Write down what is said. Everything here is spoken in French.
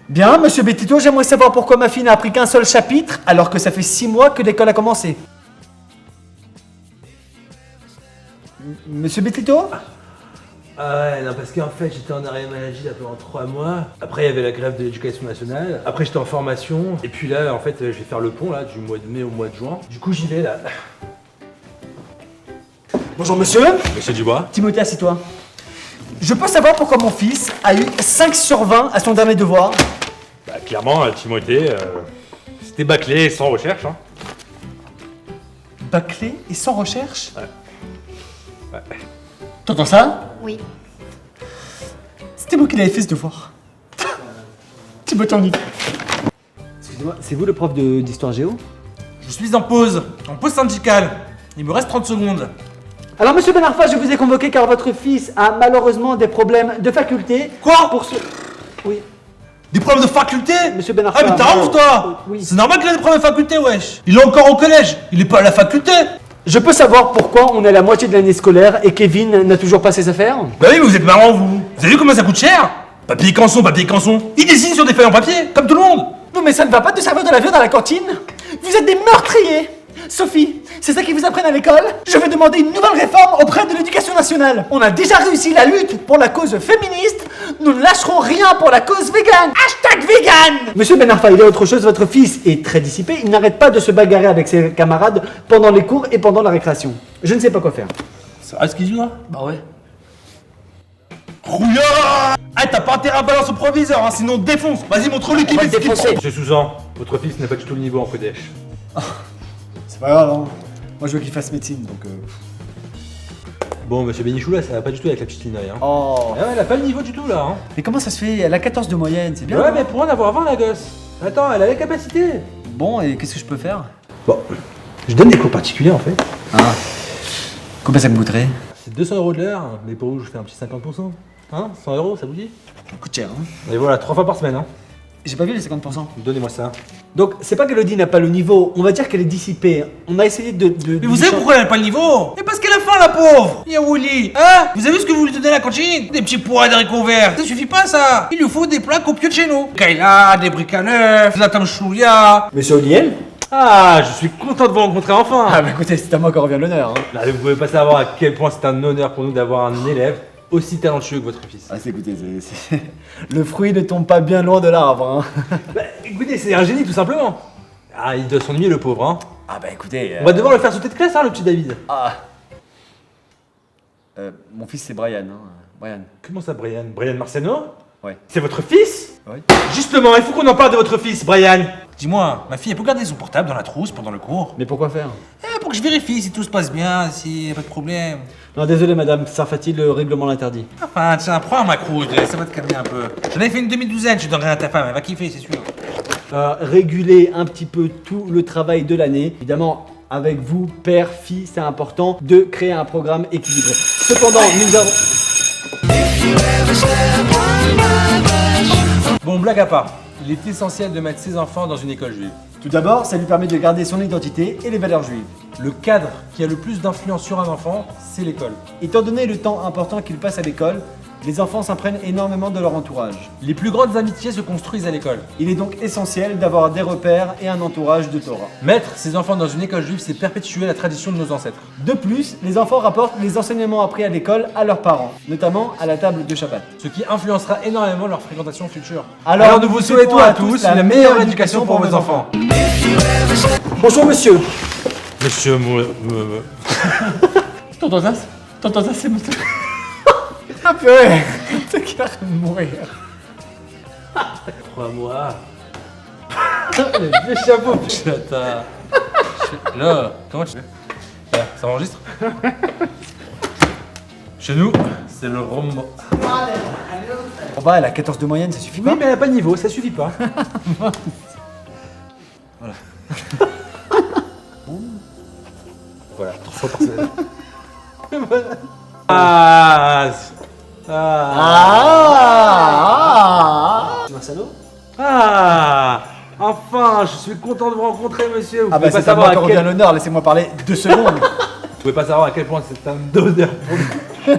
Bien, monsieur Betito, j'aimerais savoir pourquoi ma fille n'a appris qu'un seul chapitre alors que ça fait 6 mois que l'école a commencé. Monsieur Betito? Ah ouais, non, parce qu'en fait, j'étais en arrêt maladie là pendant 3 mois. Après, il y avait la grève de l'éducation nationale. Après, j'étais en formation. Et puis là, en fait, je vais faire le pont là, du mois de mai au mois de juin. Du coup, j'y vais là. Bonjour monsieur. Monsieur Dubois. Timothée, assieds-toi. Je peux savoir pourquoi mon fils a eu 5 sur 20 à son dernier devoir? Bah, clairement, Timothée, c'était bâclé, sans recherche. Hein. Bâclé et sans recherche? Ouais. T'entends ça? Oui. C'était moi qui l'avais fait ce devoir. Timothée en Excusez-moi, c'est vous le prof d'histoire géo? Je suis en pause syndicale. Il me reste 30 secondes. Alors monsieur Benarfa, je vous ai convoqué car votre fils a malheureusement des problèmes de faculté. Quoi? Pour ce... Oui, Des problèmes de faculté? monsieur Benarfa. Ah mais t'as honte toi? Oui. C'est normal qu'il ait des problèmes de faculté, wesh. Il est encore au collège, il est pas à la faculté. Je peux savoir pourquoi on est à la moitié de l'année scolaire et Kevin n'a toujours pas ses affaires? Bah oui, mais vous êtes marrant vous. Vous avez vu comment ça coûte cher? Papier canson. Il dessine sur des feuilles en papier, comme tout le monde. Non mais ça ne va pas de servir de la viande à la cantine? Vous êtes des meurtriers! Sophie, c'est ça qu'ils vous apprennent à l'école? Je vais demander une nouvelle réforme auprès de l'éducation nationale. On a déjà réussi la lutte pour la cause féministe, nous ne lâcherons rien pour la cause végane. Hashtag vegan! Monsieur Benarfa, il y a autre chose, votre fils est très dissipé, il n'arrête pas de se bagarrer avec ses camarades pendant les cours et pendant la récréation. Je ne sais pas quoi faire. C'est vrai ce qu'il dit là? Bah ouais. Rouillard! Ah, t'as pas intérêt à balancer au proviseur, hein, sinon on te défonce. Vas-y, montre-lui qui va le défoncer. Monsieur Souzan, votre fils n'a pas du tout le niveau en codèche. C'est pas grave, hein. Moi je veux qu'il fasse médecine donc Bon, monsieur Bénichou là, ça va pas du tout avec la petite Linaï. Hein. Oh. Ah ouais, elle a pas le niveau du tout là. Hein. Mais comment ça se fait? Elle a 14 de moyenne, c'est bien. Ouais, hein. mais pour en avoir 20 la gosse. Attends, elle a la capacité. Bon, et qu'est-ce que je peux faire? Bon, je donne des cours particuliers en fait. Ah. Combien ça me coûterait? C'est 200 € de l'heure, mais pour vous, je fais un petit 50%. Hein, 100 €, ça vous dit? Ça coûte cher, hein. Et voilà, 3 fois par semaine. Hein. J'ai pas vu les 50%. Donnez-moi ça. Donc, c'est pas qu'Elodie n'a pas le niveau, on va dire qu'elle est dissipée. On a essayé de... Mais vous savez pourquoi elle a pas le niveau? Mais parce qu'elle a faim la pauvre! Y'a Willy! Hein? Vous avez vu ce que vous lui donnez à la cantine? Des petits pois d'haricots verts! Ça suffit pas ça! Il lui faut des plats copieux de chez nous! Kaila, des briques à l'œuf, de la tamchouya! Monsieur Oliel? Ah, je suis content de vous rencontrer enfin. Ah bah écoutez, c'est à moi qu'on revient l'honneur, hein. Là, vous pouvez pas savoir à quel point c'est un honneur pour nous d'avoir un élève aussi talentueux que votre fils. Ah écoutez, le fruit ne tombe pas bien loin de l'arbre, hein. Bah, écoutez, c'est un génie tout simplement. Ah, il doit s'ennuyer le pauvre, hein. Ah bah écoutez... On va devoir le faire sauter de classe, hein, le petit David. Ah. Mon fils c'est Brian, hein. Brian. Comment ça, Brian? Brian Marciano? Ouais. C'est votre fils? Ouais. Justement, il faut qu'on en parle de votre fils, Brian. Dis-moi, ma fille elle peut garder son portable dans la trousse pendant le cours? Mais pourquoi faire? Eh, pour que je vérifie si tout se passe bien, s'il y a pas de problème. Non, désolé madame, Sarfati, le règlement l'interdit. Enfin, tiens, prends un macro, ça va te calmer un peu. J'en ai fait une demi-douzaine, je donnerai à ta femme, elle va kiffer, c'est sûr. Réguler un petit peu tout le travail de l'année. Évidemment, avec vous, père, fille, c'est important de créer un programme équilibré. Cependant, nous avons... Bon, blague à part, il est essentiel de mettre ses enfants dans une école juive. Tout d'abord, ça lui permet de garder son identité et les valeurs juives. Le cadre qui a le plus d'influence sur un enfant, c'est l'école. Étant donné le temps important qu'il passe à l'école, les enfants s'imprègnent énormément de leur entourage. Les plus grandes amitiés se construisent à l'école. Il est donc essentiel d'avoir des repères et un entourage de Torah. Mettre ses enfants dans une école juive, c'est perpétuer la tradition de nos ancêtres. De plus, les enfants rapportent les enseignements appris à l'école à leurs parents, notamment à la table de Shabbat. Ce qui influencera énormément leur fréquentation future. Alors, nous vous souhaitons à tous la meilleure éducation pour vos enfants. Bonjour monsieur. Monsieur T'entends ça? T'entends ça, c'est monsieur. Ah purée. T'as qu'à mourir. Crois-moi. Les vieux chapeaux, putain. Là, comment tu fais? Là, ça enregistre? Chez nous, c'est le roman. On va, elle a 14 de moyenne, ça suffit pas? Oui, mais elle a pas de niveau, ça suffit pas. Voilà. Voilà, 3 fois par semaine. Marcelo? Enfin, je suis content de vous rencontrer, monsieur. Vous Ah bah pouvez pas c'est à moi savoir qu'on revient l'honneur, laissez-moi parler 2 secondes. Vous pouvez pas savoir à quel point c'est un honneur pour nous.